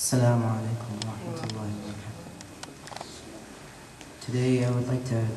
Assalamu alaikum wa rahmatullahi wa barakatuh. Today I would like to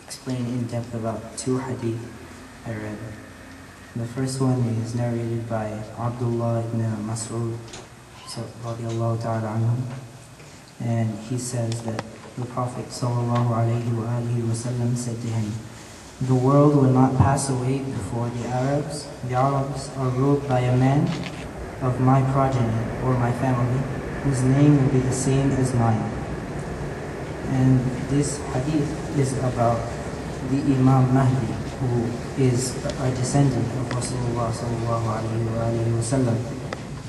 explain in depth about two hadith I read. The first one is narrated by Abdullah ibn Mas'ud radiallahu ta'ala anhu, and he says that the Prophet sallallahu alayhi wa alihi wa sallam said to him, "The world will not pass away before the Arabs. The Arabs are ruled by a man of my progeny or my family, whose name will be the same as mine." And this hadith is about the Imam Mahdi, who is a descendant of Rasulullah sallallahu alayhi wa sallam.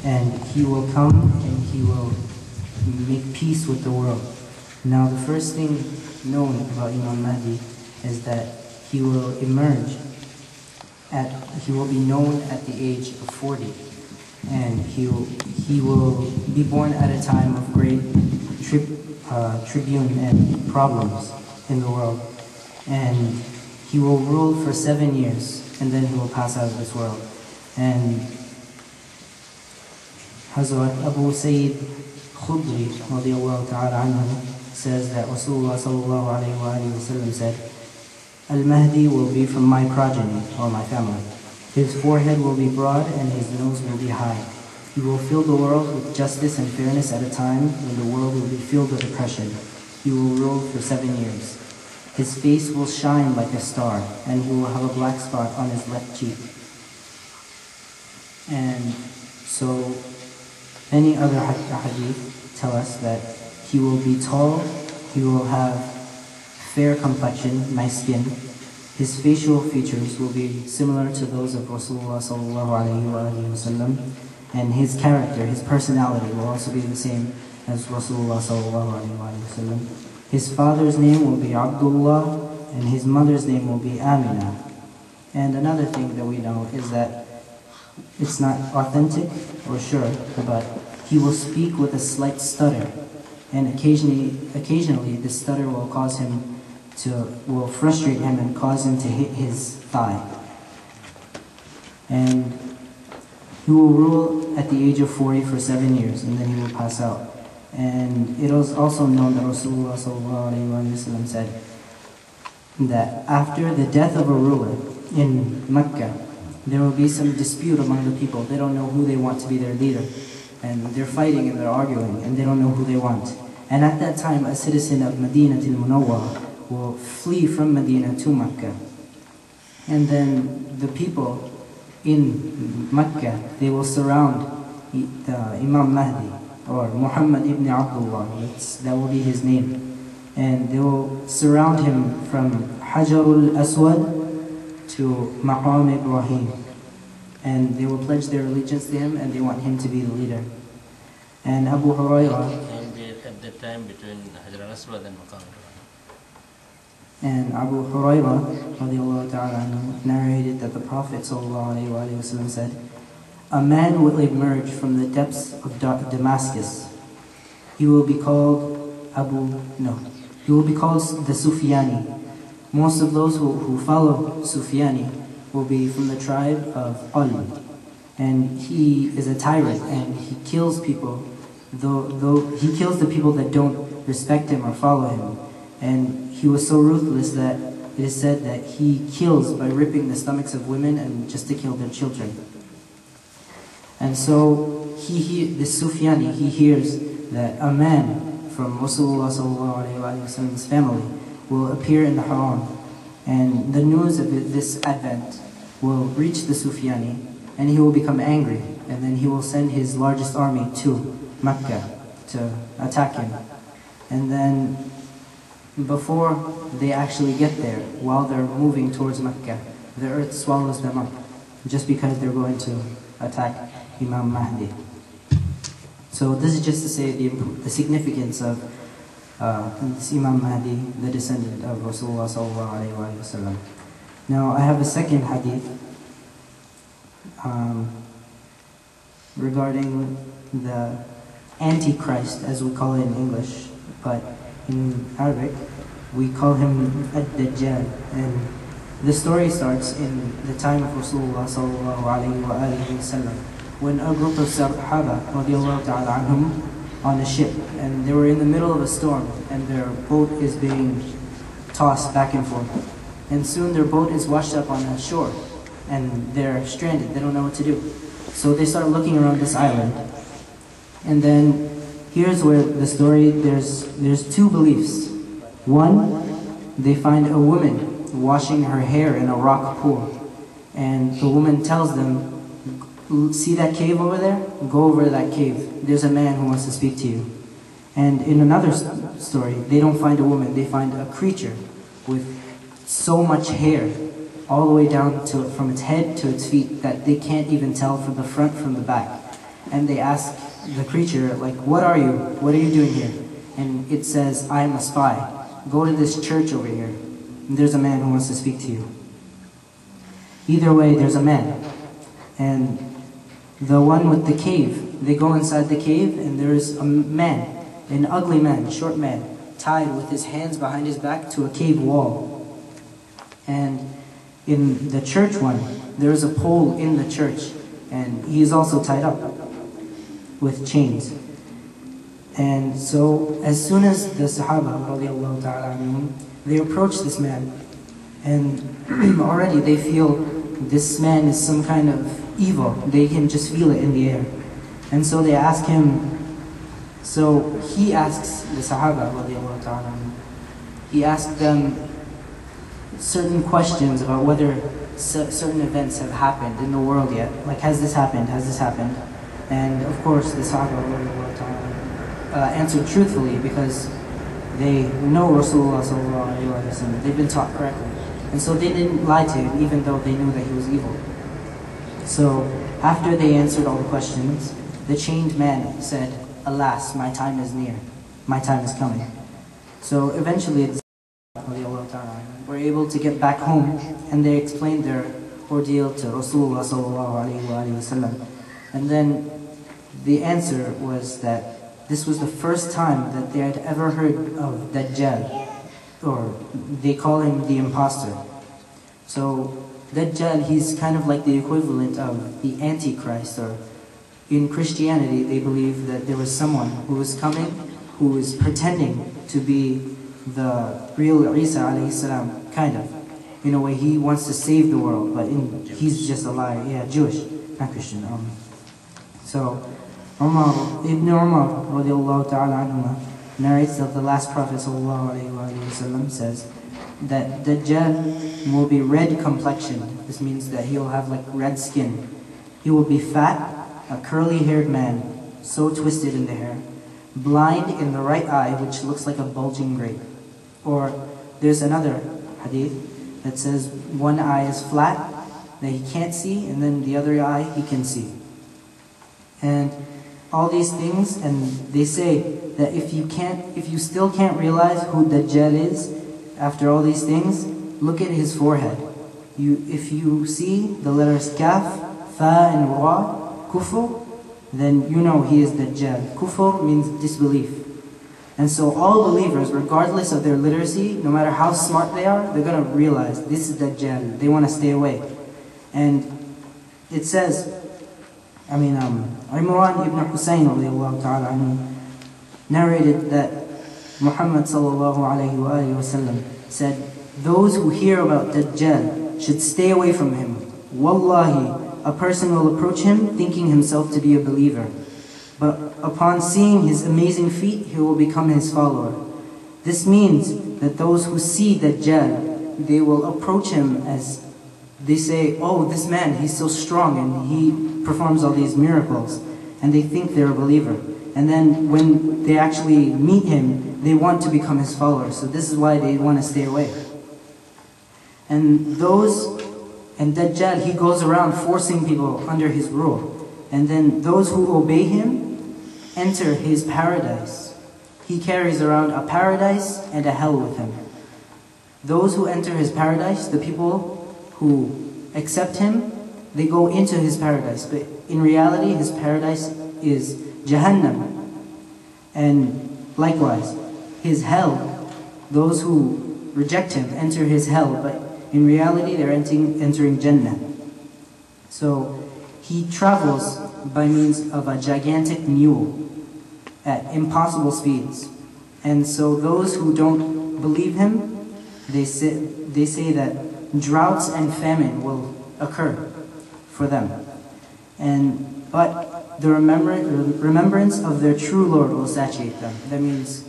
And he will come and he will make peace with the world. Now the first thing known about Imam Mahdi is that he will emerge he will be known at the age of 40. And he will be born at a time of great tribune and problems in the world. And he will rule for 7 years, and then he will pass out of this world. And Hazrat Abu Sayyid Khudri radiallahu ta'ala anhu says that Rasulullah sallallahu alayhi wa sallam said, "Al-Mahdi will be from my progeny or my family. His forehead will be broad and his nose will be high. He will fill the world with justice and fairness at a time when the world will be filled with oppression. He will rule for 7 years. His face will shine like a star, and he will have a black spot on his left cheek." And so many other hadith tell us that he will be tall, he will have fair complexion, nice skin. His facial features will be similar to those of Rasulullah sallallahu alayhi wa sallam, and his character, his personality will also be the same as Rasulullah sallallahu alayhi wa sallam. His father's name will be Abdullah, and his mother's name will be Amina. And another thing that we know is that it's not authentic or sure, but he will speak with a slight stutter, and occasionally this stutter will will frustrate him and cause him to hit his thigh. And he will rule at the age of 40 for 7 years, and then he will pass out. And it was also known that Rasulullah sallallahu alayhi wa sallam said that after the death of a ruler in Mecca, there will be some dispute among the people. They don't know who they want to be their leader, and they're fighting and they're arguing, and they don't know who they want. And at that time, a citizen of Medina al-Munawwara will flee from Medina to Mecca. And then the people in Mecca, they will surround the Imam Mahdi, or Muhammad ibn Abdullah, that will be his name. And they will surround him from Hajarul Aswad to Maqam Ibrahim. And they will pledge their allegiance to him, and they want him to be the leader. And Abu Hurairah, at the time between Hajar al-Aswad and Maqam Ibrahim. And Abu Hurairah radiallahu ta'ala narrated that the Prophet sallallahu alayhi wa sallam said, "A man will emerge from the depths of Damascus. He will be called the Sufyani. Most of those who follow Sufyani will be from the tribe of Al. And he is a tyrant, and he kills people, though he kills the people that don't respect him or follow him. And he was so ruthless that it is said that he kills by ripping the stomachs of women and just to kill their children." And so the Sufyani, he hears that a man from Rasulullah sallallahu alayhi wa sallam's family will appear in the Haram. And the news of this advent will reach the Sufyani, and he will become angry. And then he will send his largest army to Mecca to attack him. And then before they actually get there, while they're moving towards Mecca, the earth swallows them up, just because they're going to attack Imam Mahdi. So this is just to say the significance of this Imam Mahdi, the descendant of Rasulullah sallallahu alayhi wa sallam. Now I have a second hadith regarding the Antichrist, as we call it in English, but in Arabic we call him Dajjal. And the story starts in the time of Rasulullah sallallahu alayhi wa sallam, when a group of Sahaba radiallahu ta'ala anhum on a ship, and they were in the middle of a storm, and their boat is being tossed back and forth. And soon their boat is washed up on a shore, and they're stranded. They don't know what to do. So they start looking around this island. And then here's where the story, there's two beliefs. One, they find a woman washing her hair in a rock pool. And the woman tells them, see that cave over there? Go over to that cave. There's a man who wants to speak to you. And in another story, they don't find a woman, they find a creature with so much hair all the way down to from its head to its feet that they can't even tell from the front from the back. And they ask the creature, like, what are you? What are you doing here? And it says, I am a spy. Go to this church over here. And there's a man who wants to speak to you. Either way, there's a man. And the one with the cave, they go inside the cave and there's a man, an ugly man, short man, tied with his hands behind his back to a cave wall. And in the church one, there's a pole in the church, and he is also tied up with chains. And so as soon as the Sahaba radiallahu ta'ala anhum, they approach this man, and already they feel this man is some kind of evil. They can just feel it in the air. And so they ask him, so he asks the Sahaba radiallahu ta'ala anhum, he asks them certain questions about whether certain events have happened in the world yet. Like, has this happened? Has this happened? And of course the Sahaba radiallahu ta'ala answered truthfully because they know Rasulullah sallallahu alayhi wa sallam. They've been taught correctly. And so they didn't lie to him even though they knew that he was evil. So after they answered all the questions, the chained man said, alas, my time is near. My time is coming. So eventually the Sahaba were able to get back home, and they explained their ordeal to Rasulullah sallallahu alayhi wa sallam. And then the answer was that this was the first time that they had ever heard of Dajjal, or they call him the imposter. So Dajjal, he's kind of like the equivalent of the Antichrist, or in Christianity they believe that there was someone who was coming who was pretending to be the real Isa alayhi salam, kind of. In a way, he wants to save the world, but he's just a liar. Yeah, Jewish, not Christian. So Ibn Umar radiallahu ta'ala anhuma narrates that the last Prophet sallallahu alayhi wa sallam says that Dajjal will be red complexion. This means that he will have like red skin. He will be fat, a curly haired man, so twisted in the hair, blind in the right eye, which looks like a bulging grape. Or there's another hadith that says one eye is flat, that he can't see, and then the other eye he can see. And all these things, and they say that if you still can't realize who Dajjal is after all these things, look at his forehead. If you see the letters Kaf, Fa and Ra, Kufr, then you know he is Dajjal. Kufr means disbelief. And so all believers, regardless of their literacy, no matter how smart they are, they're going to realize this is Dajjal. They want to stay away. And it says, Imran ibn Husayn narrated that Muhammad sallallahu alayhi wa sallam said, those who hear about Dajjal should stay away from him. Wallahi, a person will approach him thinking himself to be a believer, but upon seeing his amazing feat, he will become his follower. This means that those who see Dajjal, they will approach him as they say, oh, this man, he's so strong and he performs all these miracles, and they think they're a believer. And then when they actually meet him, they want to become his followers. So this is why they want to stay away. And Dajjal, he goes around forcing people under his rule. And then those who obey him enter his paradise. He carries around a paradise and a hell with him. Those who enter his paradise, the people who accept him, they go into his paradise. But in reality, his paradise is Jahannam. And likewise, his hell, those who reject him enter his hell, but in reality they're entering Jannah. So he travels by means of a gigantic mule. at impossible speeds. And so those who don't believe him, they say that droughts and famine will occur for them. But the remembrance of their true Lord will satiate them. That means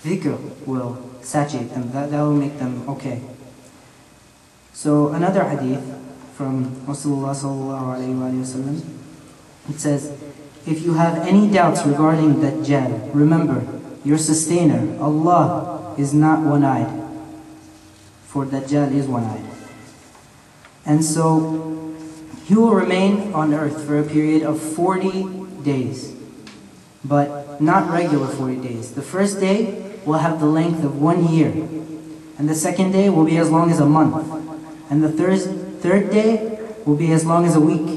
dhikr will satiate them. That will make them okay. So another hadith from Rasulullah sallallahu alayhi wa sallam, it says, if you have any doubts regarding Dajjal, remember, your sustainer, Allah, is not one-eyed, for Dajjal is one-eyed. And so he will remain on earth for a period of 40 days, but not regular 40 days. The first day will have the length of 1 year, and the second day will be as long as a month, and the third day will be as long as a week,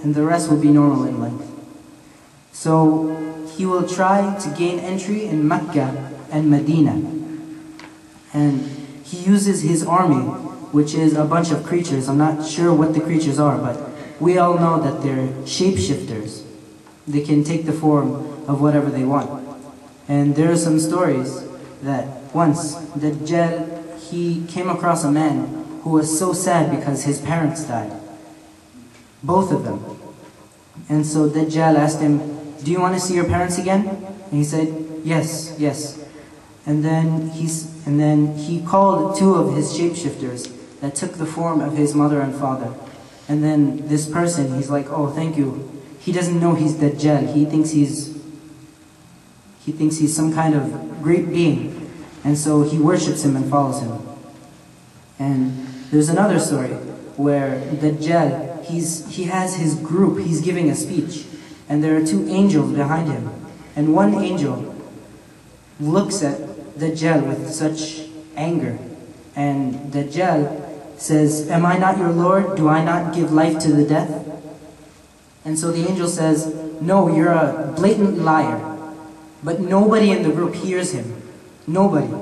and the rest will be normal in length. So he will try to gain entry in Mecca and Medina, and he uses his army, which is a bunch of creatures. I'm not sure what the creatures are, but we all know that they're shapeshifters. They can take the form of whatever they want. And there are some stories that once Dajjal, he came across a man who was so sad because his parents died, both of them. And so Dajjal asked him, do you want to see your parents again? And he said, yes, yes. And then he called 2 of his shapeshifters that took the form of his mother and father. And then this person, he's like, oh, thank you. He doesn't know he's Dajjal. He thinks he's some kind of great being. And so he worships him and follows him. And there's another story where Dajjal, he has his group, he's giving a speech. And there are 2 angels behind him. And one angel looks at Dajjal with such anger. And Dajjal says, am I not your Lord? Do I not give life to the death? And so the angel says, no, you're a blatant liar. But nobody in the group hears him. Nobody.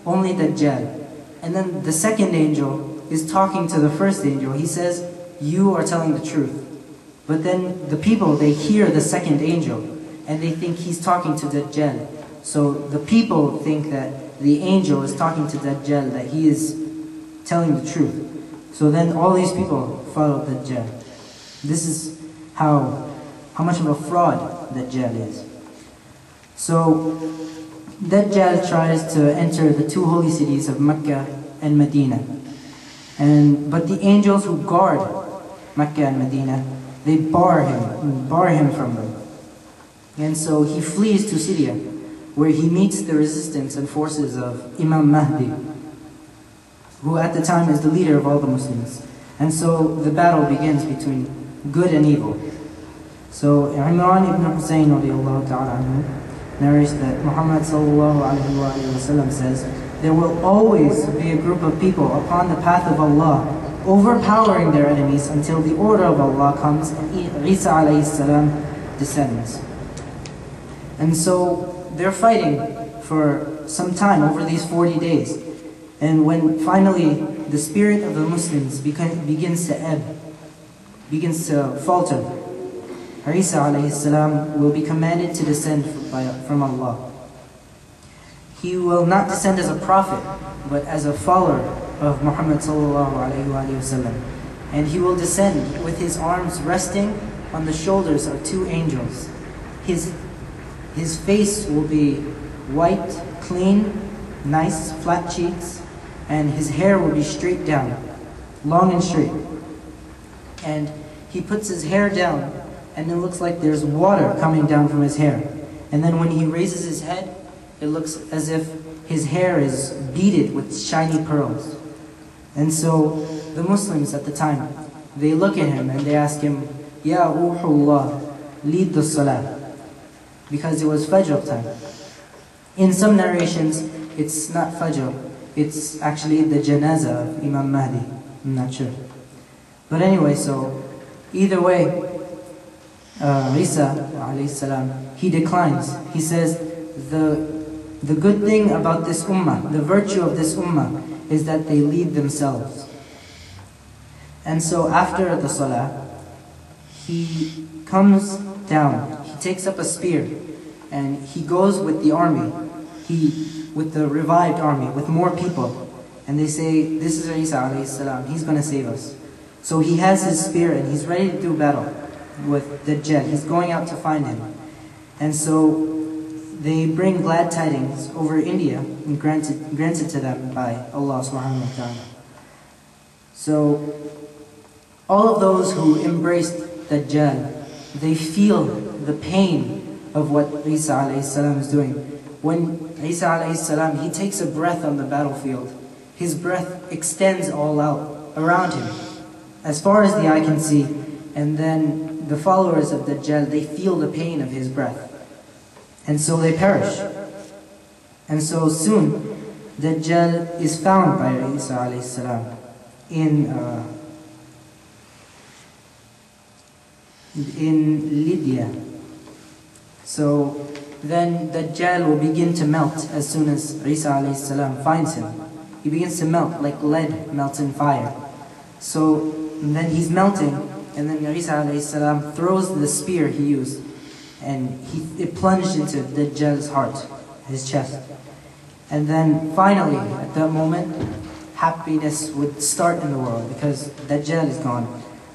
Only Dajjal. And then the second angel is talking to the first angel. He says, you are telling the truth. But then the people, they hear the second angel, and they think he's talking to Dajjal. So the people think that the angel is talking to Dajjal, that he is telling the truth. So then all these people follow Dajjal. This is how much of a fraud Dajjal is. So Dajjal tries to enter the 2 holy cities of Mecca and Medina. But the angels who guard Mecca and Medina, they bar him from them. And so he flees to Syria, where he meets the resistance and forces of Imam Mahdi, who at the time is the leader of all the Muslims. And so the battle begins between good and evil. So Imran ibn Hussein narrates that Muhammad says, there will always be a group of people upon the path of Allah, overpowering their enemies until the order of Allah comes and Isa alayhi salam descends. And so they're fighting for some time over these 40 days. And when finally the spirit of the Muslims begins to ebb, begins to falter, Isa alayhi salam will be commanded to descend from Allah. He will not descend as a prophet, but as a follower of Muhammad sallallahu alayhi wa sallam. And he will descend with his arms resting on the shoulders of 2 angels. His face will be white, clean, nice, flat cheeks, and his hair will be straight down, long and straight. And he puts his hair down, and it looks like there's water coming down from his hair. And then when he raises his head, it looks as if his hair is beaded with shiny pearls. And so the Muslims at the time, they look at him and they ask him, Ya Ruhullah, lead the salah. Because it was Fajr time. In some narrations, it's not Fajr, it's actually the Janazah of Imam Mahdi. I'm not sure. But anyway, so either way, Isa alayhi salam, he declines. He says, the good thing about this ummah, the virtue of this ummah, is that they lead themselves. And so after the salah, he comes down, he takes up a spear, and he goes with the army, with the revived army, with more people, and they say, this is Isa alayhi salam, he's going to save us. So he has his spear and he's ready to do battle with Dajjal. He's going out to find him. And so they bring glad tidings over India and granted to them by Allah subhanahu wa ta'ala. So all of those who embraced Dajjal, they feel the pain of what Isa alayhi salam is doing. When Isa alayhi salam, he takes a breath on the battlefield, his breath extends all out around him, as far as the eye can see, and then the followers of Dajjal, they feel the pain of his breath, and so they perish. And so soon, Dajjal is found by Isa alayhi salam in Lydia. So then Dajjal will begin to melt as soon as Isa alayhi salam finds him. He begins to melt like lead melts in fire. So then he's melting, and then Isa alayhi salam throws the spear he used, and it plunged into Dajjal's heart, his chest. And then finally, at that moment, happiness would start in the world because Dajjal is gone.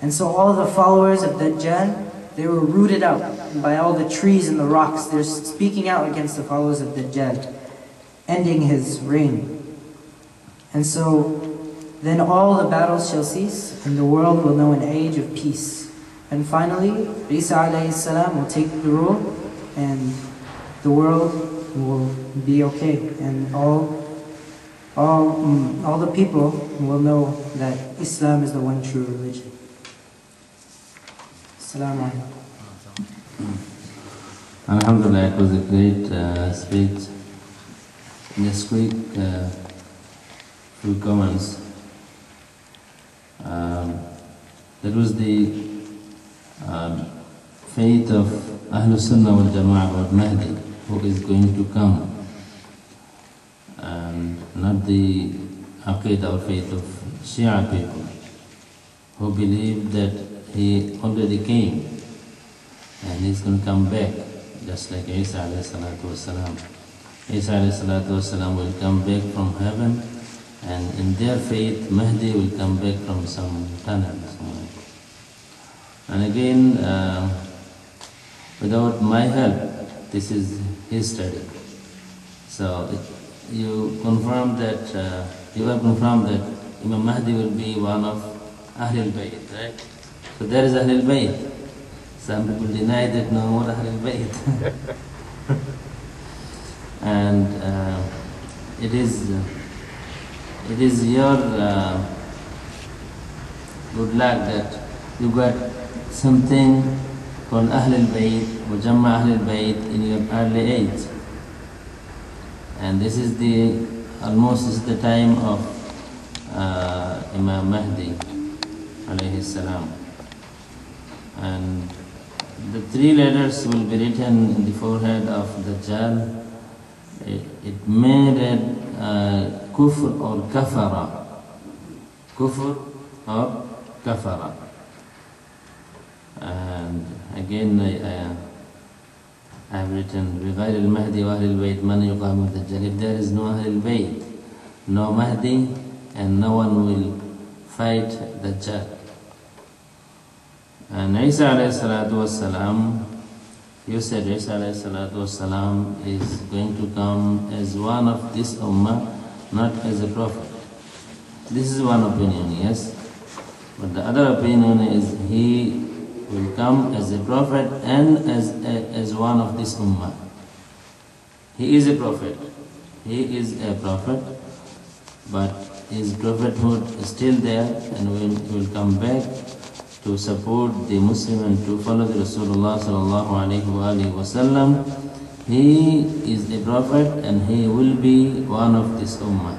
And so all the followers of Dajjal, they were rooted out by all the trees and the rocks. They're speaking out against the followers of Dajjal, ending his reign. And so then all the battles shall cease, and the world will know an age of peace. And finally, Isa alayhi salam will take the rule, and the world will be okay, and all the people will know that Islam is the one true religion. Assalamu alaikum. Alhamdulillah, it was a great speech. Just quick few comments. That was the faith of Ahle Sunnah wal Jama'ah about Mahdi, who is going to come, and not the Aqidah or faith of Shia people, who believe that he already came and he's going to come back, just like Isa alayhi salatu wasalam. Isa alayhi salatu wasalam will come back from heaven, and in their faith, Mahdi will come back from some tunnel somewhere. And again, without my help, this is his study. So you confirm that, you have confirmed that Imam Mahdi will be one of Ahle Bayt, right? So there is Ahle Bayt. Some people deny that no more Ahle Bayt. And it is your good luck that you got something called Ahle Bayt, Mujamma Ahle Bayt in your early age. And this is almost the time of Imam Mahdi alayhi salam. And the 3 letters will be written in the forehead of Dajjal. It may read Kufr or Kafara. Kufr or Kafara. And again, I have written بغير المهدي وأهل البيت من يقام الدجال. If there is no Ahl al-Bayt, no Mahdi, and no one will fight Dajjal. And Isa alayhi salatu wassalam, you said Isa alayhi salatu wassalam is going to come as one of this ummah, not as a prophet. This is one opinion, yes. But the other opinion is he will come as a prophet and as one of this ummah. He is a prophet. He is a prophet, but his prophethood is still there, and will come back to support the Muslim and to follow the Rasulullah sallallahu alayhi wa sallam. He is a prophet and he will be one of this ummah.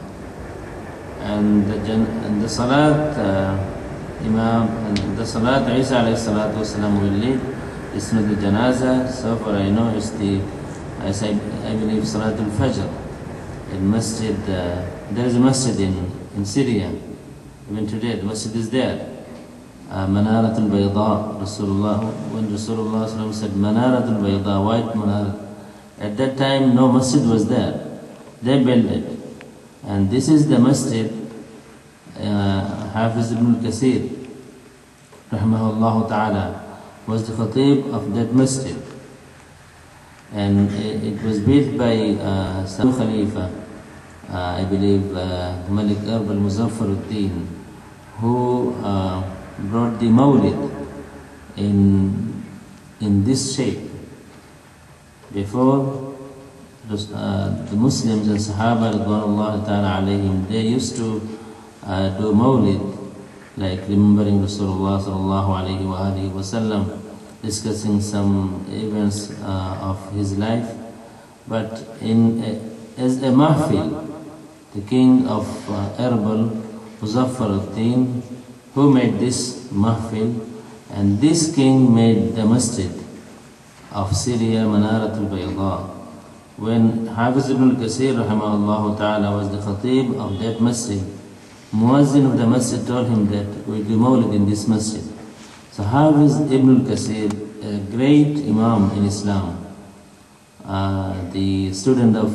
And the Salat, Imam, and the Salat Isa alayhi salatu wasalam will lead. It's not the Janazah, so far I know it's I believe Salatul Fajr in Masjid. There is a Masjid in Syria. Even today the Masjid is there. Manaratul Bayda, Rasulullah, when Rasulullah said Manaratul Bayda, white Manarat, At that time, no masjid was there. They built it. And this is the masjid, Hafiz ibn al-Kasir, rahimahullah ta'ala, was the khatib of that masjid. And it was built by some Khalifa, I believe Malik Arb al-Muzaffar al-Din, who brought the Mawlid in this shape. Before, the Muslims and Sahaba radwanullah ta'ala alayhim, they used to do Mawlid, like remembering Rasulullah sallallahu alayhi wa alihi wa sallam, discussing some events of his life. But as a mahfil, the king of Erbil, Muzaffar al-Din, who made this mahfil, and this king made the masjid of Syria, Manarat al-Bayda. When Hafiz ibn al-Kasir rahimahullah ta'ala was the khatib of that masjid, Muazzin of the masjid told him that we do Mawlid in this masjid. So Hafiz ibn al-Kasir, a great Imam in Islam, the student of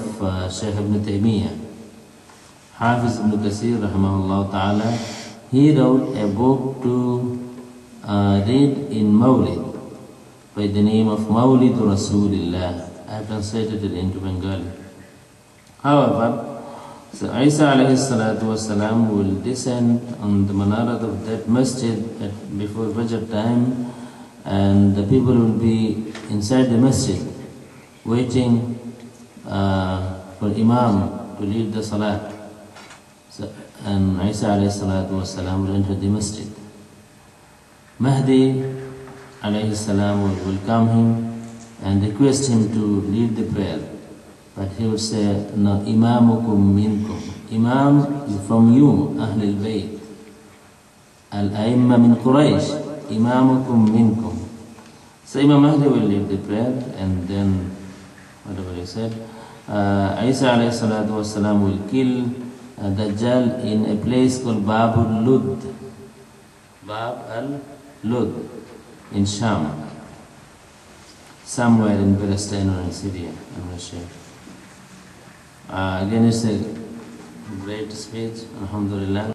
Shaykh ibn Taymiyyah, Hafiz ibn al-Kasir rahimahullah ta'ala, he wrote a book to read in Mawlid by the name of Mawlid Rasulillah. I have translated it into Bengali. However, so Isa alayhi salatu wasalam will descend on the minaret of that masjid before Fajr time, and the people will be inside the masjid waiting for Imam to lead the salat. So, and Isa alayhi salatu wasalam will enter the masjid. Mahdi alayhi salam will welcome him and request him to lead the prayer. But he would say, no, Imamukum minkum. Imam is from you, Ahle Bayt. Al-Aimma min Quraysh. Imamukum minkum. So Imam Mahdi will lead the prayer, and then, whatever he said, Isa alayhi salatu wasalam will kill Dajjal in a place called Bab al-Lud. Bab al-Lud in Sham. Somewhere in Palestine or in Syria, I'm not sure. Again, it's a great speech, alhamdulillah.